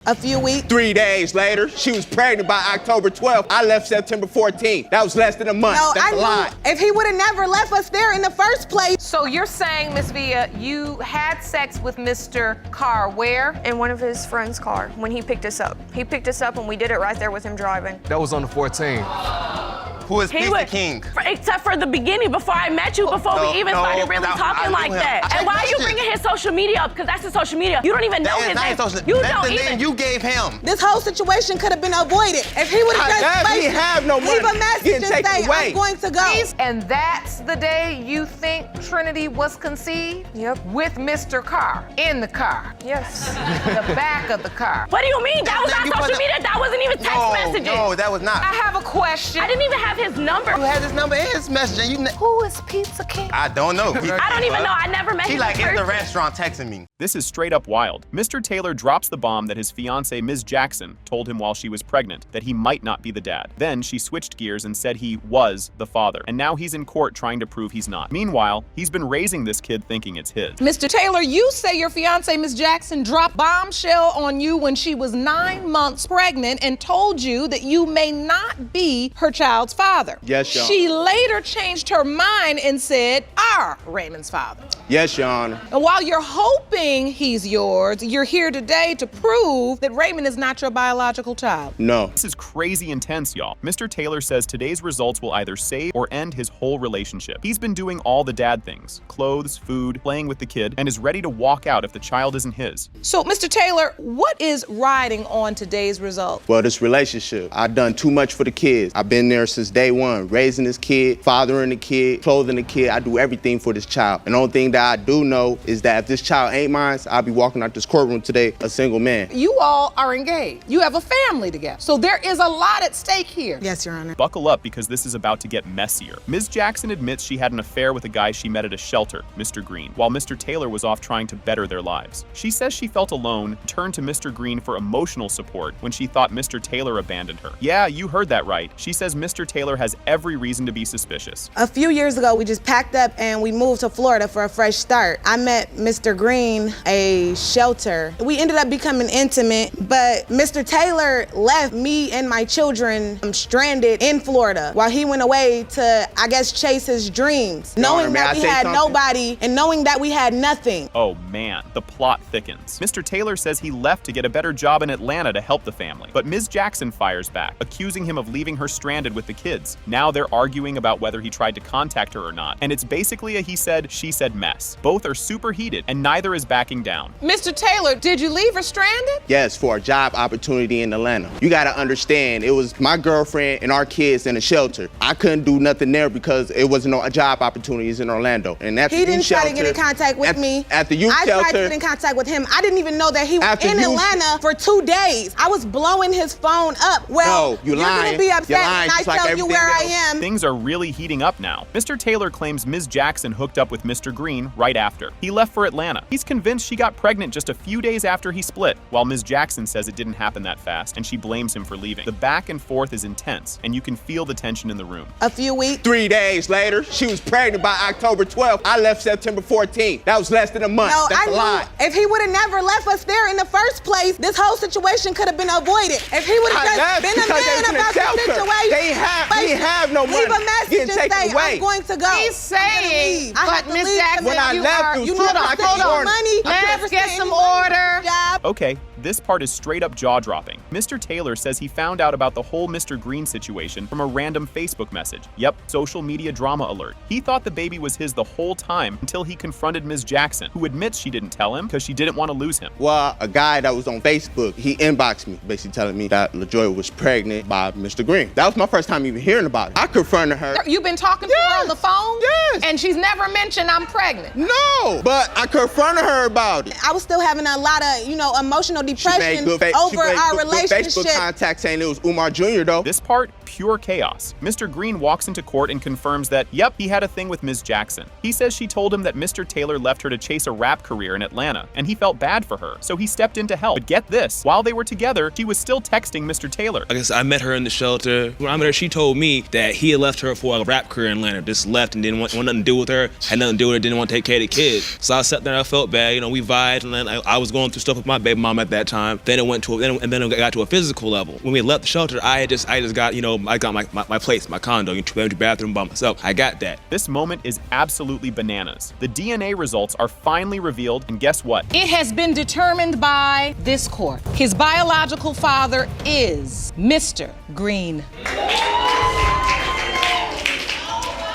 A few weeks. 3 days later, she was pregnant by October 12th. I left September 14th. That was less than a month. No, That's a lie. If he would have never left us there in the first place. So you're saying, Miss Villa, you had sex with Mr. Carr where? In one of his friend's car when he picked us up. He picked us up and we did it right there with him driving. That was on the 14th. Who is Mr. King? Except for the beginning, before I met you, before we even started really talking like that. And why are you bringing his social media up? Because that's his social media. You don't even know his name. That's the name you gave him. This whole situation could have been avoided if he would have just He have no money. leave a message and say, I'm going to go. And that's the day you think Trinity was conceived? Yep. With Mr. Carr in the car? Yes. The back of the car. What do you mean? That was not social media. That wasn't even text messages. No, that was not. I have a question. I didn't even have his number. You had his number and his message, and you. Who is Pizza King? I don't know. I don't even know. I never met him. She like in in the person. restaurant texting me. This is straight up wild. Mr. Taylor drops the bomb that his fiancée, Ms. Jackson, told him while she was pregnant that he might not be the dad. Then she switched gears and said he was the father. And now he's in court trying to prove he's not. Meanwhile, he's been raising this kid thinking it's his. Mr. Taylor, you say your fiancée, Ms. Jackson, dropped bombshell on you when she was 9 months pregnant and told you that you may not be her child's father. Yes, Your Honor. She later changed her mind and said, are Raymond's father. Yes, Your Honor. And while you're hoping he's yours, you're here today to prove that Raymond is not your biological child. No. This is crazy intense, y'all. Mr. Taylor says today's results will either save or end his whole relationship. He's been doing all the dad things, clothes, food, playing with the kid, and is ready to walk out if the child isn't his. So, Mr. Taylor, what is riding on today's result? Well, this relationship, I've done too much for the kids. I've been there since day one, raising this kid, fathering the kid, clothing the kid. I do everything for this child. And the only thing that I do know is that if this child ain't mine, I'll be walking out this courtroom today a single man. You all are engaged. You have a family together. So there is a lot at stake here. Yes, Your Honor. Buckle up because this is about to get messier. Ms. Jackson admits she had an affair with a guy she met at a shelter, Mr. Green, while Mr. Taylor was off trying to better their lives. She says she felt alone, turned to Mr. Green for emotional support when she thought Mr. Taylor abandoned her. Yeah, you heard that right. She says Mr. Taylor has every reason to be suspicious. A few years ago, we just packed up and we moved to Florida for a fresh start. I met Mr. Green, a shelter. We ended up becoming intimate, but Mr. Taylor left me and my children stranded in Florida while he went away to, I guess, chase his dreams, knowing that we had nobody and knowing that we had nothing. Oh man, the plot thickens. Mr. Taylor says he left to get a better job in Atlanta to help the family, but Ms. Jackson fires back, accusing him of leaving her stranded with the kids. Now they're arguing about whether he tried to contact her or not, and it's basically a he said, she said mess. Both are super heated, and neither is backing down. Mr. Taylor, did you leave her stranded? Yes, for a job opportunity in Atlanta. You gotta understand, it was my girlfriend and our kids in a shelter. I couldn't do nothing there because it wasn't no job opportunities in Orlando. And at He didn't try to get in contact with me. At the youth shelter. I tried to get in contact with him. I didn't even know that he was in Atlanta for 2 days. I was blowing his phone up. Well, no, you're gonna be upset when I tell you where I am. Things are really heating up now. Mr. Taylor claims Ms. Jackson hooked up with Mr. Green right after. He left for Atlanta. He's convinced she got pregnant just a few days after he split, while Ms. Jackson says it didn't happen that fast, and she blames him for leaving. The back and forth is intense, and you can feel the tension in the room. A few weeks. 3 days later, she was pregnant by October 12th. I left September 14th. That was less than a month. No, That's a lie. If he would have never left us there in the first place, this whole situation could have been avoided. If he would have just been a man about the situation, They have no money. Leave a message and say, away. I'm going to go. He's saying, but Miss Jackson, when I left, you never sent your money. Let's get some order. Okay, this part is straight up jaw-dropping. Mr. Taylor says he found out about the whole Mr. Green situation from a random Facebook message. Yep, social media drama alert. He thought the baby was his the whole time until he confronted Ms. Jackson, who admits she didn't tell him because she didn't want to lose him. Well, a guy that was on Facebook, he inboxed me, basically telling me that LaJoy was pregnant by Mr. Green. That was my first time even hearing about it. I confronted her. You've been talking to her on the phone? Yes. And she's never mentioned I'm pregnant? No, but I confronted her about it. I was still having a lot of, emotional depression over our relationship. Facebook contact saying it was Umar Jr. though. This part, pure chaos. Mr. Green walks into court and confirms that, yep, he had a thing with Ms. Jackson. He says she told him that Mr. Taylor left her to chase a rap career in Atlanta, and he felt bad for her, so he stepped in to help. But get this, while they were together, she was still texting Mr. Taylor. I guess I met her in the shelter. When I met her, she told me that he had left her for a rap career in Atlanta, just left and didn't want nothing to do with her, had nothing to do with her, didn't want to take care of the kids. So I sat there and I felt bad, we vibed, and then I was going through stuff with my baby mom at that that time. Then it went to, and then it got to a physical level. When we left the shelter, I just got, I got my place, my condo, two-bedroom bathroom by myself. I got that. This moment is absolutely bananas. The DNA results are finally revealed, and guess what? It has been determined by this court. His biological father is Mr. Green.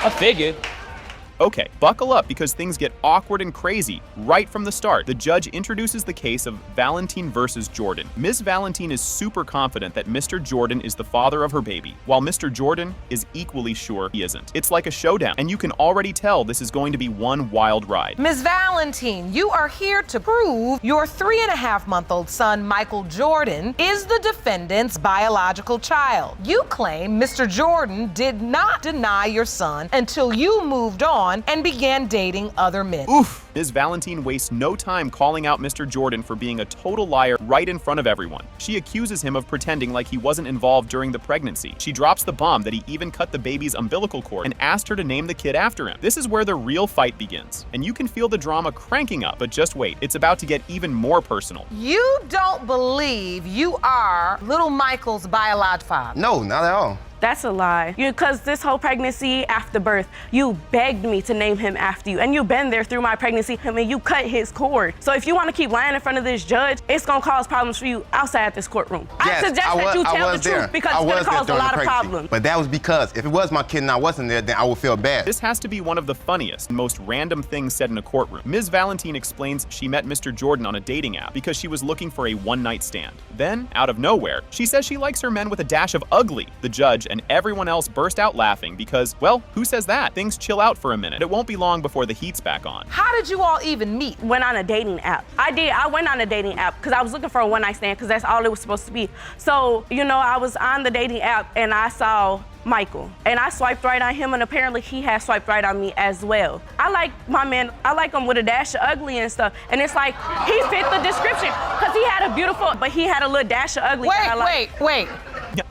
I figured. Okay, buckle up because things get awkward and crazy right from the start. The judge introduces the case of Valentine versus Jordan. Ms. Valentine is super confident that Mr. Jordan is the father of her baby, while Mr. Jordan is equally sure he isn't. It's like a showdown, and you can already tell this is going to be one wild ride. Ms. Valentine, you are here to prove your 3.5-month-old son, Michael Jordan, is the defendant's biological child. You claim Mr. Jordan did not deny your son until you moved on and began dating other men. Oof! Ms. Valentine wastes no time calling out Mr. Jordan for being a total liar right in front of everyone. She accuses him of pretending like he wasn't involved during the pregnancy. She drops the bomb that he even cut the baby's umbilical cord and asked her to name the kid after him. This is where the real fight begins, and you can feel the drama cranking up, but just wait, it's about to get even more personal. You don't believe you are little Michael's biological father? No, not at all. That's a lie. Because this whole pregnancy after birth, you begged me to name him after you. And you've been there through my pregnancy. I mean, you cut his cord. So if you want to keep lying in front of this judge, it's going to cause problems for you outside this courtroom. Yes, I suggest that you tell the truth because it's going to cause a lot of problems. But that was because if it was my kid and I wasn't there, then I would feel bad. This has to be one of the funniest and most random things said in a courtroom. Ms. Valentine explains she met Mr. Jordan on a dating app because she was looking for a one-night stand. Then, out of nowhere, she says she likes her men with a dash of ugly. The judge and everyone else burst out laughing because, well, who says that? Things chill out for a minute. It won't be long before the heat's back on. How did you all even meet? Went on a dating app. I went on a dating app because I was looking for a one-night stand because that's all it was supposed to be. So, I was on the dating app and I saw Michael. And I swiped right on him, and apparently he had swiped right on me as well. I like my man, I like him with a dash of ugly and stuff. And it's like, he fit the description because he had a little dash of ugly. Wait.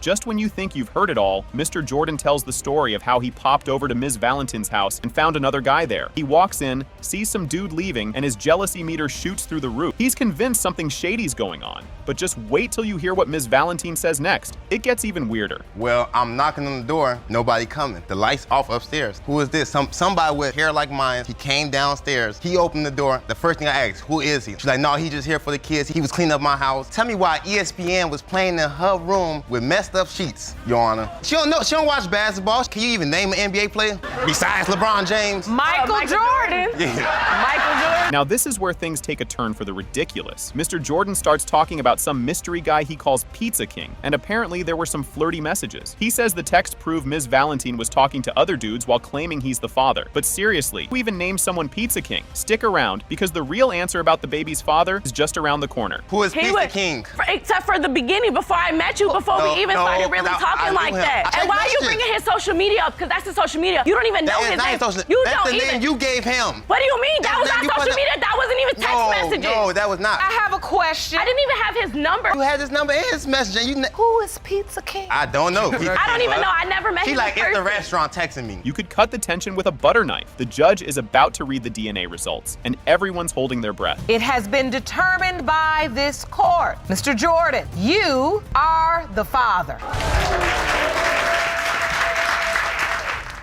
Just when you think you've heard it all, Mr. Jordan tells the story of how he popped over to Ms. Valentine's house and found another guy there. He walks in, sees some dude leaving, and his jealousy meter shoots through the roof. He's convinced something shady's going on. But just wait till you hear what Ms. Valentine says next. It gets even weirder. Well, I'm knocking on the door, nobody coming. The lights off upstairs. Who is this? Somebody with hair like mine. He came downstairs. He opened the door. The first thing I asked, who is he? She's like, no, he just here for the kids. He was cleaning up my house. Tell me why ESPN was playing in her room with messed up sheets, Your Honor. She don't know. She don't watch basketball. Can you even name an NBA player besides LeBron James? Michael Jordan. Yeah. Michael Jordan. Now this is where things take a turn for the ridiculous. Mr. Jordan starts talking about some mystery guy he calls Pizza King, and apparently there were some flirty messages. He says the text proved Ms. Valentine was talking to other dudes while claiming he's the father. But seriously, who even named someone Pizza King? Stick around, because the real answer about the baby's father is just around the corner. Who is Pizza King? Except for the beginning, before I met you, before we even started really talking like that. And why are you bringing his social media up? Because that's his social media. You don't even know his name. That's the name you gave him. What do you mean? That was not social media. That wasn't even text messages. No, that was not. I have a question. I didn't even have his number. You had his number and his message. And Who is Pizza King? I don't know. I don't even know. I never met him. She like, it's the restaurant texting me. You could cut the tension with a butter knife. The judge is about to read the DNA results, and everyone's holding their breath. It has been determined by this court. Mr. Jordan, you are the father.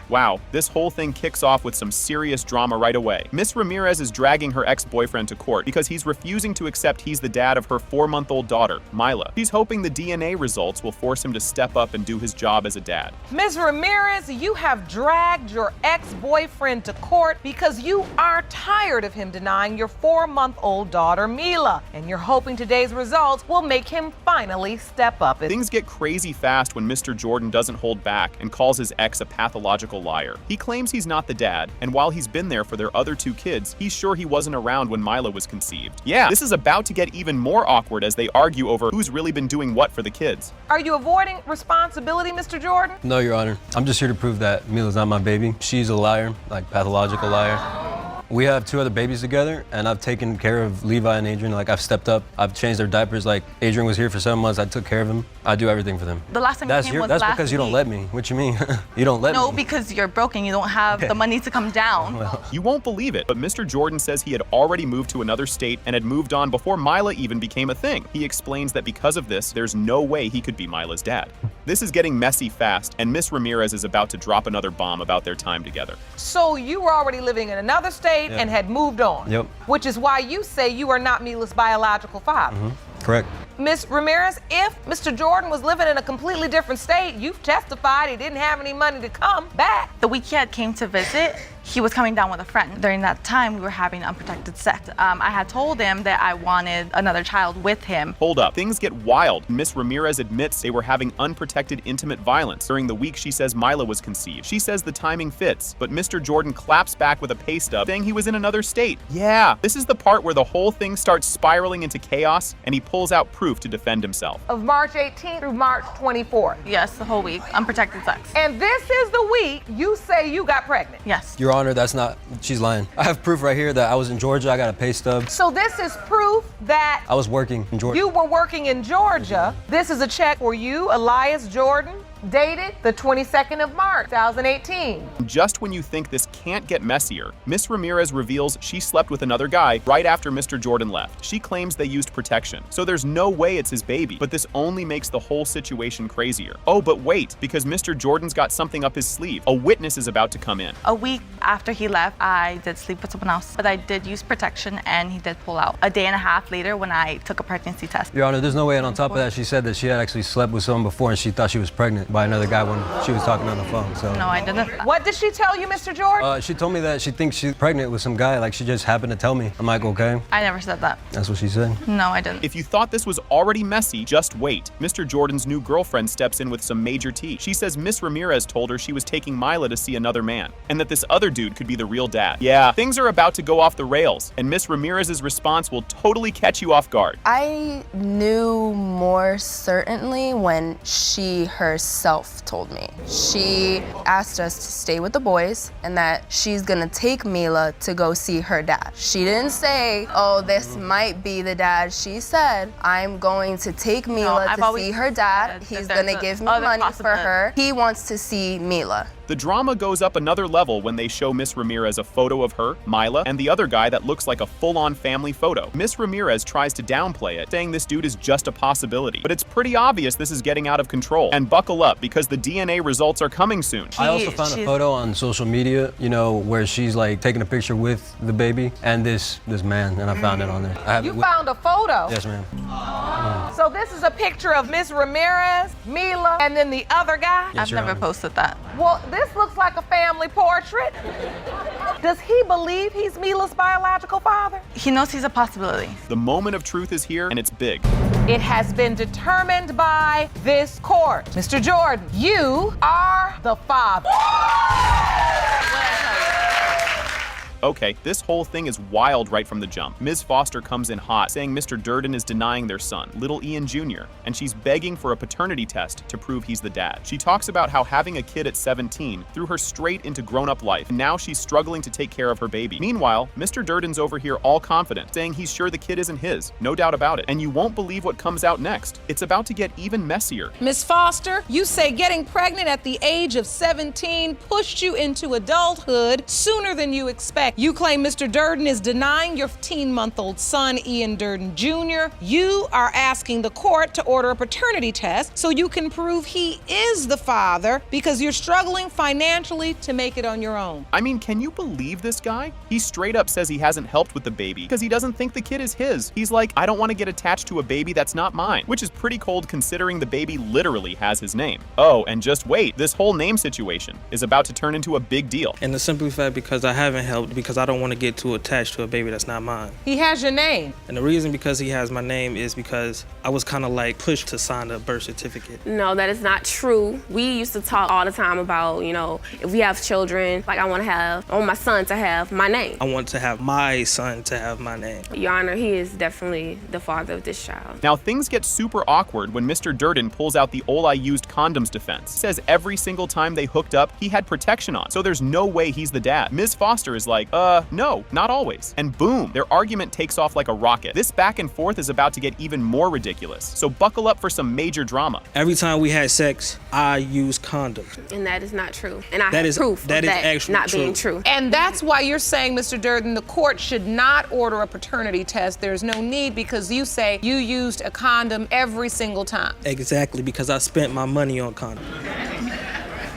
Wow, this whole thing kicks off with some serious drama right away. Miss Ramirez is dragging her ex-boyfriend to court because he's refusing to accept he's the dad of her 4-month-old daughter, Mila. She's hoping the DNA results will force him to step up and do his job as a dad. Ms. Ramirez, you have dragged your ex-boyfriend to court because you are tired of him denying your 4-month-old daughter, Mila, and you're hoping today's results will make him finally step up. Things get crazy fast when Mr. Jordan doesn't hold back and calls his ex a pathological liar. He claims he's not the dad, and while he's been there for their other 2 kids, he's sure he wasn't around when Mila was conceived. Yeah, this is about to get even more awkward as they argue over who's really been doing what for the kids. Are you avoiding responsibility, Mr. Jordan? No, Your Honor. I'm just here to prove that Mila's not my baby. She's a liar, like pathological liar. We have 2 other babies together, and I've taken care of Levi and Adrian. Like, I've stepped up. I've changed their diapers. Like, Adrian was here for 7 months. I took care of him. I do everything for them. The last time you came was That's last because you don't week. let me. What you mean? You don't let me. No, because you're broken. You don't have the money to come down. Well. You won't believe it, but Mr. Jordan says he had already moved to another state and had moved on before Mila even became a thing. He explains that because of this, there's no way he could be Mila's dad. This is getting messy fast, and Miss Ramirez is about to drop another bomb about their time together. So you were already living in another state and had moved on. Yep. Which is why you say you are not Mila's biological father. Correct. Miss Ramirez, if Mr. Jordan was living in a completely different state, you've testified he didn't have any money to come back. The week he had came to visit, he was coming down with a friend. During that time, we were having unprotected sex. I had told him that I wanted another child with him. Hold up, things get wild. Miss Ramirez admits they were having unprotected intimate violence. During the week she says Mila was conceived. She says the timing fits, but Mr. Jordan claps back with a pay stub saying he was in another state. Yeah, this is the part where the whole thing starts spiraling into chaos, and he pulls out proof to defend himself. Of March 18th through March 24th. Yes, the whole week, unprotected sex. And this is the week you say you got pregnant. Yes. Your Honor, that's not, she's lying. I have proof right here that I was in Georgia. I got a pay stub. So this is proof that I was working in Georgia. you were working in Georgia. This is a check for you, Elias Jordan, dated the 22nd of March, 2018. Just when you think this can't get messier, Miss Ramirez reveals she slept with another guy right after Mr. Jordan left. She claims they used protection, so there's no way it's his baby, but this only makes the whole situation crazier. Oh, but wait, because Mr. Jordan's got something up his sleeve. A witness is about to come in. A week after he left, I did sleep with someone else, but I did use protection and he did pull out. A day and a half later when I took a pregnancy test. Your Honor, there's no way, and on top of that, she said that she had actually slept with someone before and she thought she was pregnant by another guy when she was talking on the phone, so. No, I didn't. What did she tell you, Mr. Jordan? She told me that she thinks she's pregnant with some guy, like she just happened to tell me. I'm like, okay. I never said that. That's what she said. No, I didn't. If you thought this was already messy, just wait. Mr. Jordan's new girlfriend steps in with some major tea. She says Miss Ramirez told her she was taking Mila to see another man, and that this other dude could be the real dad. Yeah, things are about to go off the rails, and Miss Ramirez's response will totally catch you off guard. I knew more certainly when she herself told me. She asked us to stay with the boys and that she's gonna take Mila to go see her dad. She didn't say, oh, this might be the dad. She said, I'm going to take Mila to see her dad. He's gonna give me money for her. He wants to see Mila. The drama goes up another level when they show Miss Ramirez a photo of her, Mila, and the other guy that looks like a full-on family photo. Miss Ramirez tries to downplay it, saying this dude is just a possibility. But it's pretty obvious this is getting out of control. And buckle up, because the DNA results are coming soon. I also found a photo on social media, you know, where she's like taking a picture with the baby and this man, and I found it on there. You found a photo? Yes, ma'am. So this is a picture of Miss Ramirez, Mila, and then the other guy? Yes, I've Your never Honor. posted that. Well, this looks like a family portrait. Does he believe he's Mila's biological father? He knows he's a possibility. The moment of truth is here, and it's big. It has been determined by this court. Mr. Jordan, you are the father. Okay, this whole thing is wild right from the jump. Ms. Foster comes in hot, saying Mr. Durden is denying their son, little Ian Jr., and she's begging for a paternity test to prove he's the dad. She talks about how having a kid at 17 threw her straight into grown-up life, and now she's struggling to take care of her baby. Meanwhile, Mr. Durden's over here all confident, saying he's sure the kid isn't his, no doubt about it. And you won't believe what comes out next. It's about to get even messier. Miss Foster, you say getting pregnant at the age of 17 pushed you into adulthood sooner than you expect. You claim Mr. Durden is denying your 15-month-old son, Ian Durden Jr. You are asking the court to order a paternity test so you can prove he is the father because you're struggling financially to make it on your own. I mean, can you believe this guy? He straight up says he hasn't helped with the baby because he doesn't think the kid is his. He's like, I don't want to get attached to a baby that's not mine, which is pretty cold considering the baby literally has his name. Oh, and just wait, this whole name situation is about to turn into a big deal. And the simple fact because I haven't helped because I don't want to get too attached to a baby that's not mine. He has your name. And the reason because he has my name is because I was kind of like pushed to sign a birth certificate. No, that is not true. We used to talk all the time about, you know, if we have children, like I want my son to have my name. I want to have my son to have my name. Your Honor, he is definitely the father of this child. Now things get super awkward when Mr. Durden pulls out the "I used condoms" defense. He says every single time they hooked up, he had protection on, so there's no way he's the dad. Ms. Foster is like, No, not always. And boom, their argument takes off like a rocket. This back and forth is about to get even more ridiculous, so buckle up for some major drama. Every time we had sex, I used condoms. And that is not true. And I That have is- proof that of is that actually not true. being true. And that's why you're saying, Mr. Durden, the court should not order a paternity test. There's no need because you say you used a condom every single time. Exactly, because I spent my money on condoms.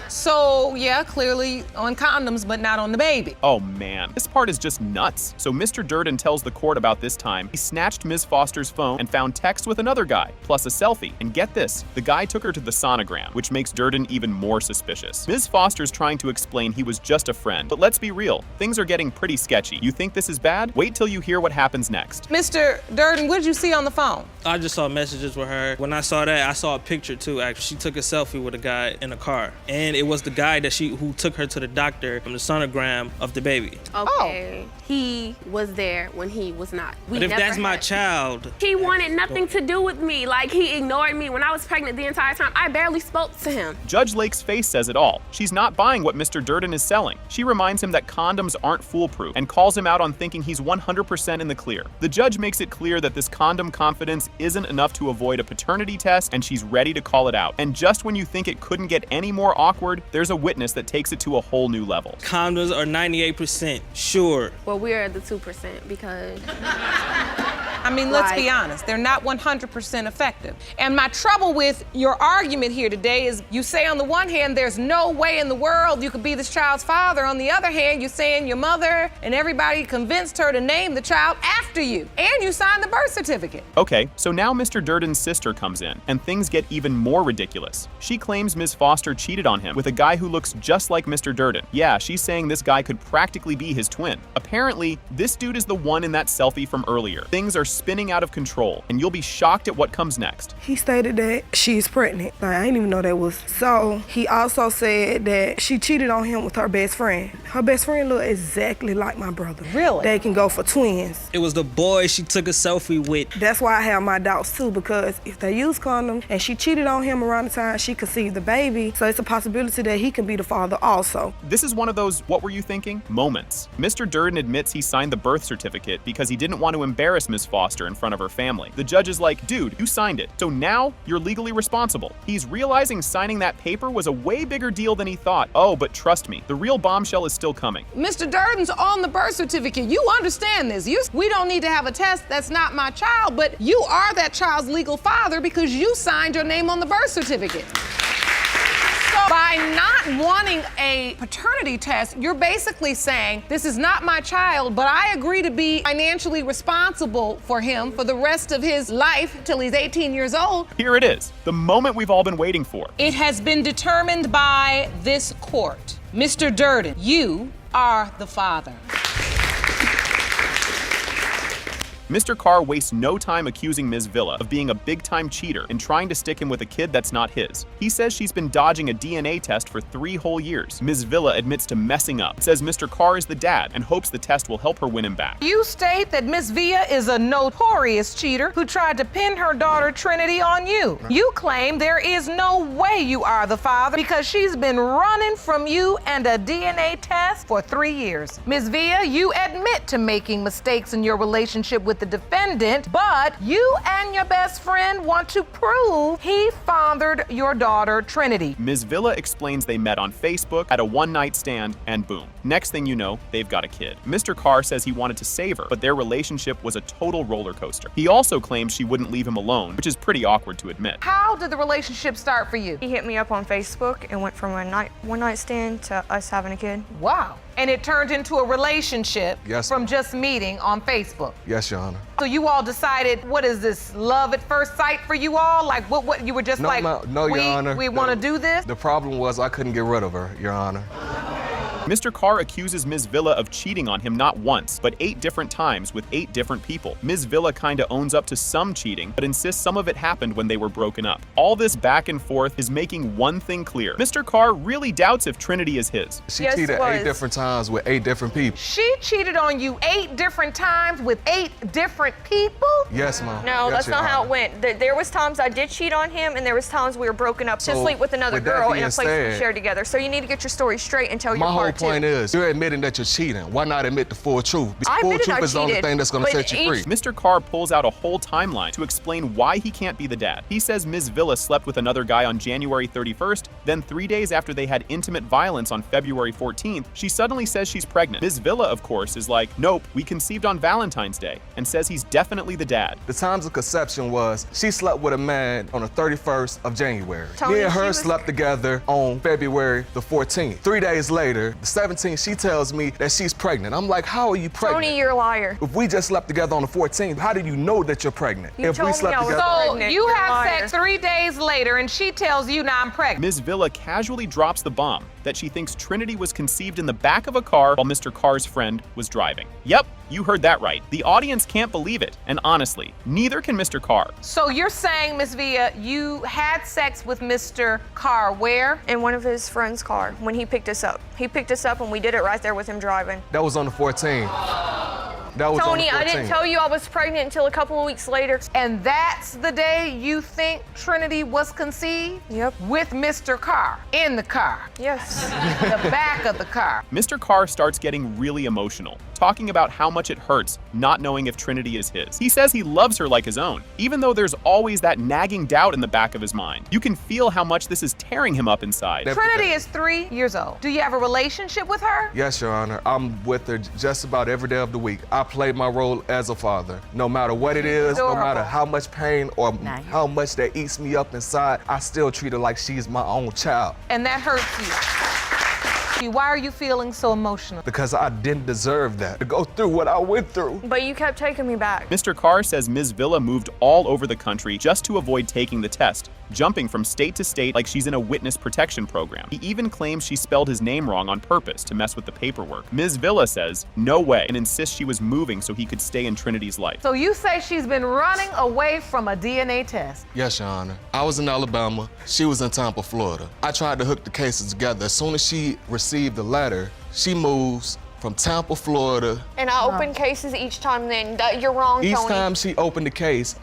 So, yeah, clearly on condoms, but not on the baby. Oh man, this part is just nuts. So Mr. Durden tells the court about this time he snatched Ms. Foster's phone and found text with another guy, plus a selfie. And get this, the guy took her to the sonogram, which makes Durden even more suspicious. Ms. Foster's trying to explain he was just a friend, but let's be real, things are getting pretty sketchy. You think this is bad? Wait till you hear what happens next. Mr. Durden, what did you see on the phone? I just saw messages with her. When I saw that, I saw a picture too, actually. She took a selfie with a guy in a car. And it was the guy that who took her to the doctor from the sonogram of the baby. Okay. He was there when he was not. But if that's my child. He wanted nothing to do with me. Like, he ignored me. When I was pregnant the entire time, I barely spoke to him. Judge Lake's face says it all. She's not buying what Mr. Durden is selling. She reminds him that condoms aren't foolproof and calls him out on thinking he's 100% in the clear. The judge makes it clear that this condom confidence isn't enough to avoid a paternity test, and she's ready to call it out. And just when you think it couldn't get any more awkward, there's a witness that takes it to a whole new level. Condoms are 98% sure. Well, we're at the 2% because... I mean, let's be honest, they're not 100% effective. And my trouble with your argument here today is you say on the one hand, there's no way in the world you could be this child's father. On the other hand, you're saying your mother and everybody convinced her to name the child after you. And you signed the birth certificate. Okay, so now Mr. Durden's sister comes in, and things get even more ridiculous. She claims Ms. Foster cheated on him with a guy who looks just like Mr. Durden. Yeah, she's saying this guy could practically be his twin. Apparently, this dude is the one in that selfie from earlier. Things are spinning out of control, and you'll be shocked at what comes next. He stated that she's pregnant. Like, I didn't even know that was. So he also said that she cheated on him with her best friend. Her best friend looked exactly like my brother. Really? They can go for twins. It was the boy she took a selfie with. That's why I have my doubts too, because if they use condoms and she cheated on him around the time she conceived the baby, so it's a possibility that he can be the father also. This is one of those what were you thinking moments. Mr. Durden admits he signed the birth certificate because he didn't want to embarrass Ms. Foster in front of her family. The judge is like, dude, you signed it, so now you're legally responsible. He's realizing signing that paper was a way bigger deal than he thought. Oh, but trust me, the real bombshell is still coming. Mr. Durden's on the birth certificate. You understand this. We don't need to have a test. That's not my child, but you are that child's legal father because you signed your name on the birth certificate. So by not wanting a paternity test, you're basically saying, this is not my child, but I agree to be financially responsible for him for the rest of his life till he's 18 years old. Here it is, the moment we've all been waiting for. It has been determined by this court. Mr. Durden, you are the father. Mr. Carr wastes no time accusing Ms. Villa of being a big-time cheater and trying to stick him with a kid that's not his. He says she's been dodging a DNA test for 3 whole years. Ms. Villa admits to messing up, says Mr. Carr is the dad, and hopes the test will help her win him back. You state that Miss Villa is a notorious cheater who tried to pin her daughter Trinity on you. You claim there is no way you are the father because she's been running from you and a DNA test for 3 years. Ms. Villa, you admit to making mistakes in your relationship with the defendant, but you and your best friend want to prove he fathered your daughter Trinity. Ms. Villa explains they met on Facebook at a one-night stand, and boom. Next thing you know, they've got a kid. Mr. Carr says he wanted to save her, but their relationship was a total roller coaster. He also claims she wouldn't leave him alone, which is pretty awkward to admit. How did the relationship start for you? He hit me up on Facebook and went from a one night stand to us having a kid. Wow. And it turned into a relationship Yes. from just meeting on Facebook. Yes, Your Honor. So you all decided, what is this, love at first sight for you all? Like, what you were just No, Your Honor. we want to do this? The problem was I couldn't get rid of her, Your Honor. Mr. Carr accuses Ms. Villa of cheating on him not once, but 8 different times with 8 different people. Ms. Villa kinda owns up to some cheating, but insists some of it happened when they were broken up. All this back and forth is making one thing clear. Mr. Carr really doubts if Trinity is his. She cheated 8 different times with 8 different people. She cheated on you 8 different times with 8 different people? Yes, Mom. No, Yes, that's Your not how it Honor. went. There was times I did cheat on him, and there was times we were broken up to So, sleep with another with that girl in a being place we said- shared together. So you need to get your story straight and tell My your whole partner. point is, you're admitting that you're cheating. Why not admit the full truth? I Full admitted truth I is the only cheated, thing that's gonna but set you free. Mr. Carr pulls out a whole timeline to explain why he can't be the dad. He says Ms. Villa slept with another guy on January 31st, then 3 days after they had intimate violence on February 14th, she suddenly says she's pregnant. Ms. Villa, of course, is like, nope, we conceived on Valentine's Day, and says he's definitely the dad. The times of conception was she slept with a man on the 31st of January. Tony, Me and she her was- slept together on February the 14th. 3 days later, the 17th, she tells me that she's pregnant. I'm like, how are you pregnant? Tony, you're a liar. If we just slept together on the 14th, how did you know that you're pregnant? You if told we me slept I was together. So pregnant. you You're a have liar. sex 3 days later and she tells you, now I'm pregnant. Ms. Villa casually drops the bomb that she thinks Trinity was conceived in the back of a car while Mr. Carr's friend was driving. Yep, you heard that right. The audience can't believe it, and honestly, neither can Mr. Carr. So you're saying, Ms. Villa, you had sex with Mr. Carr where? In one of his friend's car when he picked us up. He picked us up and we did it right there with him driving. That was on the 14th. That was Tony, on the 14th. I didn't tell you I was pregnant until a couple of weeks later. And that's the day you think Trinity was conceived? Yep. With Mr. Carr in the car, Yes. the back of the car. Mr. Carr starts getting really emotional, talking about how much it hurts not knowing if Trinity is his. He says he loves her like his own, even though there's always that nagging doubt in the back of his mind. You can feel how much this is tearing him up inside. Trinity is 3 years old. Do you have a relationship with her? Yes, Your Honor. I'm with her just about every day of the week. I play my role as a father. No matter what it is, no matter how much pain or how much that eats me up inside, I still treat her like she's my own child. And that hurts you. Why are you feeling so emotional? Because I didn't deserve that, to go through what I went through. But you kept taking me back. Mr. Carr says Ms. Villa moved all over the country just to avoid taking the test, jumping from state to state like she's in a witness protection program. He even claims she spelled his name wrong on purpose to mess with the paperwork. Ms. Villa says, no way, and insists she was moving so he could stay in Trinity's life. So you say she's been running away from a DNA test? Yes, Your Honor. I was in Alabama. She was in Tampa, Florida. I tried to hook the cases together. As soon as she received the letter, she moves from Tampa, Florida. And I opened cases each time then. You're wrong, Each Tony. time she opened the case,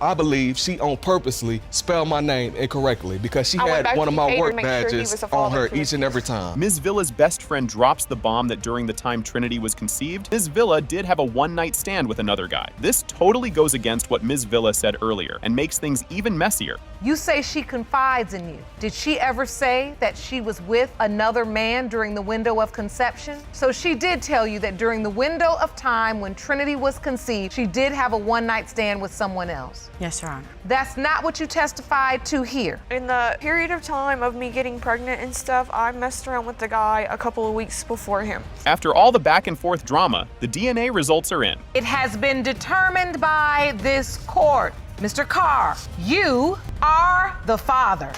I believe she purposely spelled my name incorrectly because she I went had back one to of my Decatur work to make sure he badges was a on father her to each and every time. Ms. Villa's best friend drops the bomb that during the time Trinity was conceived, Ms. Villa did have a one-night stand with another guy. This totally goes against what Ms. Villa said earlier and makes things even messier. You say she confides in you. Did she ever say that she was with another man during the window of conception? So she did tell you that during the window of time when Trinity was conceived, she did have a one-night stand with someone else. Yes, Your Honor. That's not what you testified to here. In the period of time of me getting pregnant and stuff, I messed around with the guy a couple of weeks before him. After all the back and forth drama, the DNA results are in. It has been determined by this court. Mr. Carr, you are the father.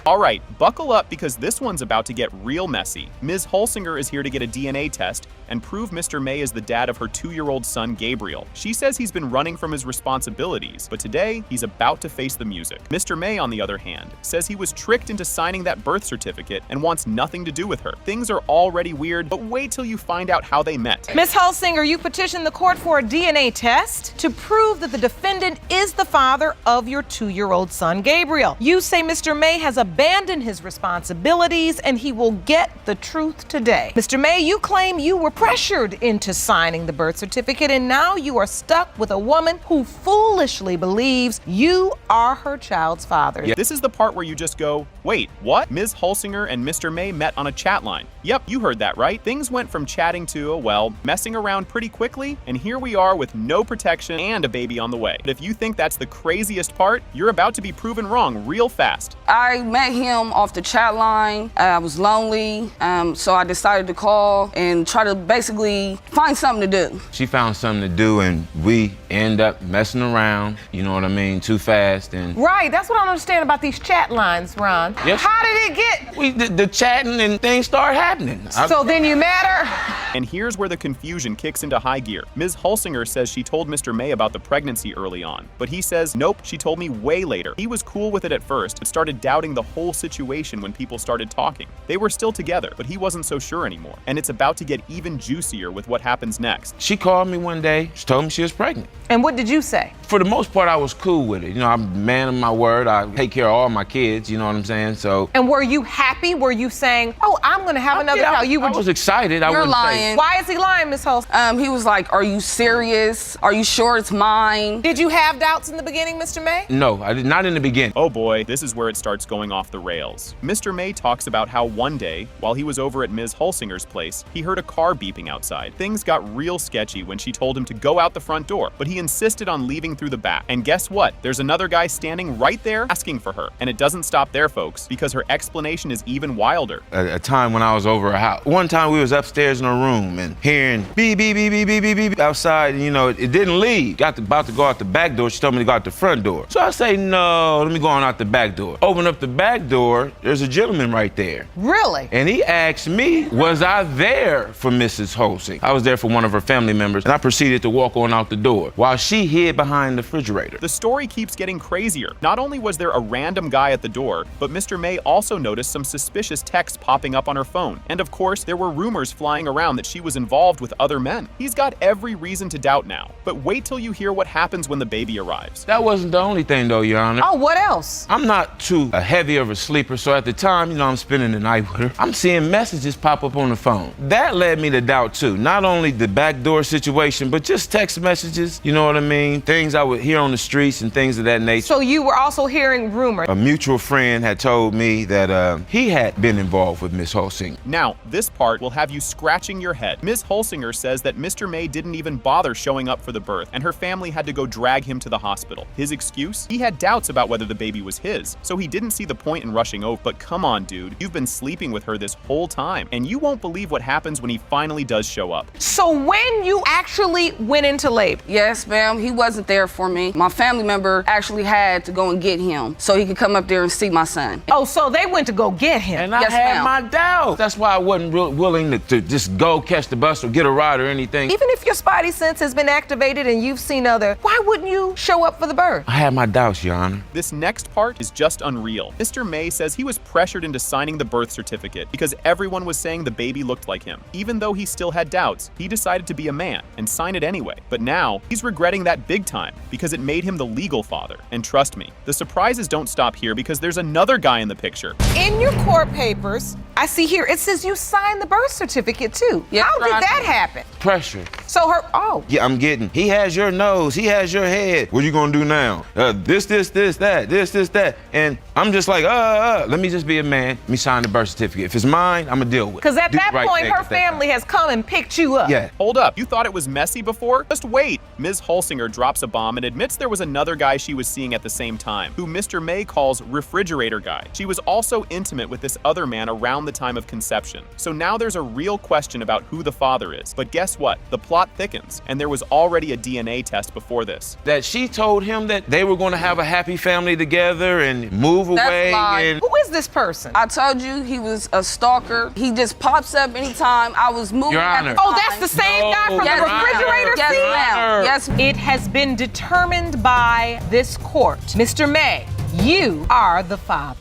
All right, buckle up because this one's about to get real messy. Ms. Holsinger is here to get a DNA test and prove Mr. May is the dad of her 2-year-old son, Gabriel. She says he's been running from his responsibilities, but today he's about to face the music. Mr. May, on the other hand, says he was tricked into signing that birth certificate and wants nothing to do with her. Things are already weird, but wait till you find out how they met. Ms. Holsinger, you petitioned the court for a DNA test to prove that the defendant is the father of your 2-year-old son, Gabriel. You say Mr. May has abandoned his responsibilities and he will get the truth today. Mr. May, you claim you were pressured into signing the birth certificate and now you are stuck with a woman who foolishly believes you are her child's father. Yeah, this is the part where you just go, wait, what? Ms. Holsinger and Mr. May met on a chat line. Yep, you heard that right. Things went from chatting to, well, messing around pretty quickly, and here we are with no protection and a baby on the way. But if you think that's the craziest part, you're about to be proven wrong real fast. I met him off the chat line. I was lonely, so I decided to call and try to basically find something to do. She found something to do and we end up messing around, you know what I mean, too fast. And Right, that's what I don't understand about these chat lines, Ron. Yes. How did it get? the chatting and things start happening. So then you met her? And here's where the confusion kicks into high gear. Ms. Holsinger says she told Mr. May about the pregnancy early on, but he says, nope, she told me way later. He was cool with it at first, but started doubting the whole situation when people started talking. They were still together, but he wasn't so sure anymore. And it's about to get even juicier with what happens next. She called me one day, she told me she was pregnant. And what did you say? For the most part, I was cool with it. You know, I'm a man of my word. I take care of all my kids, you know what I'm saying? So. And were you happy? Were you saying, oh, I'm gonna have another child? I was excited. I You're wouldn't lying. say. Why is he lying, Miss Holst? He was like, are you serious? Are you sure it's mine? Did you have doubts in the beginning, Mr. May? No, I did not in the beginning. Oh boy, this is where it starts going off the rails. Mr. May talks about how one day, while he was over at Ms. Holsinger's place, he heard a car beeping outside. Things got real sketchy when she told him to go out the front door, but he insisted on leaving through the back. And guess what? There's another guy standing right there asking for her. And it doesn't stop there, folks, because her explanation is even wilder. A time when I was over a house. One time we was upstairs in a room and hearing beep, beep, beep, beep, beep, beep, beep outside, and you know, it didn't leave. About to go out the back door. She told me to go out the front door. So I say, no, let me go on out the back door. Open up the back door, there's a gentleman right there. Really? And he asked me, was I there for Mrs. Holsing? I was there for one of her family members, and I proceeded to walk on out the door while she hid behind the refrigerator. The story keeps getting crazier. Not only was there a random guy at the door, but Mr. May also noticed some suspicious texts popping up on her phone. And of course, there were rumors flying around that she was involved with other men. He's got every reason to doubt now. But wait till you hear what happens when the baby arrives. That wasn't the only thing though, Your Honor. Oh, what else? I'm not too heavy of a sleeper, so at the time, you know, I'm spending the night with her. I'm seeing messages pop up on the phone. That led me to doubt too. Not only the backdoor situation, but just text messages, you know what I mean? Things I would hear on the streets and things of that nature. So you were also hearing rumors. A mutual friend had told me that he had been involved with Miss Holsinger. Now, this part will have you scratching your head. Ms. Holsinger says that Mr. May didn't even bother showing up for the birth, and her family had to go drag him to the hospital. His excuse? He had doubts about whether the baby was his, so he didn't see the point in rushing over. But come on, dude, you've been sleeping with her this whole time, and you won't believe what happens when he finally does show up. So when you actually went into labor? Yes, ma'am, he wasn't there for me. My family member actually had to go and get him so he could come up there and see my son. Oh, so they went to go get him? And I had my doubts. That's why I wasn't willing to just go catch the bus or get a ride or anything. Even if your spidey sense has been activated and you've seen other, why wouldn't you show up for the birth? I had my doubts, Your Honor. This next part is just unreal. Mr. May says he was pressured into signing the birth certificate because everyone was saying the baby looked like him. Even though he still had doubts, he decided to be a man and sign it anyway. But now, he's regretting that big time because it made him the legal father. And trust me, the surprises don't stop here because there's another guy in the picture. In your court papers, I see here, it says you signed the birth certificate too. Yes, How did that happen? Pressure. So Yeah, I'm getting, he has your nose, he has your head. What are you gonna do now? This, that. And I'm just like, let me just be a man. Let me sign the birth certificate. If it's mine, I'm gonna deal with it. Because at that point, her family has come and picked you up. Yeah. Hold up, you thought it was messy before? Just wait. Ms. Holsinger drops a bomb and admits there was another guy she was seeing at the same time, who Mr. May calls refrigerator guy. She was also intimate with this other man around the time of conception. So now there's a real question about who the father is. But guess what? The plot thickens, and there was already a DNA test before this. That she told him that they were gonna have a happy family together and move away. And who is this person? I told you he was a stalker. He just pops up anytime I was moving. Your Honor. Oh, that's the same guy from the refrigerator Yes, scene? ma'am. Yes. It has been determined by this court. Mr. May, you are the father.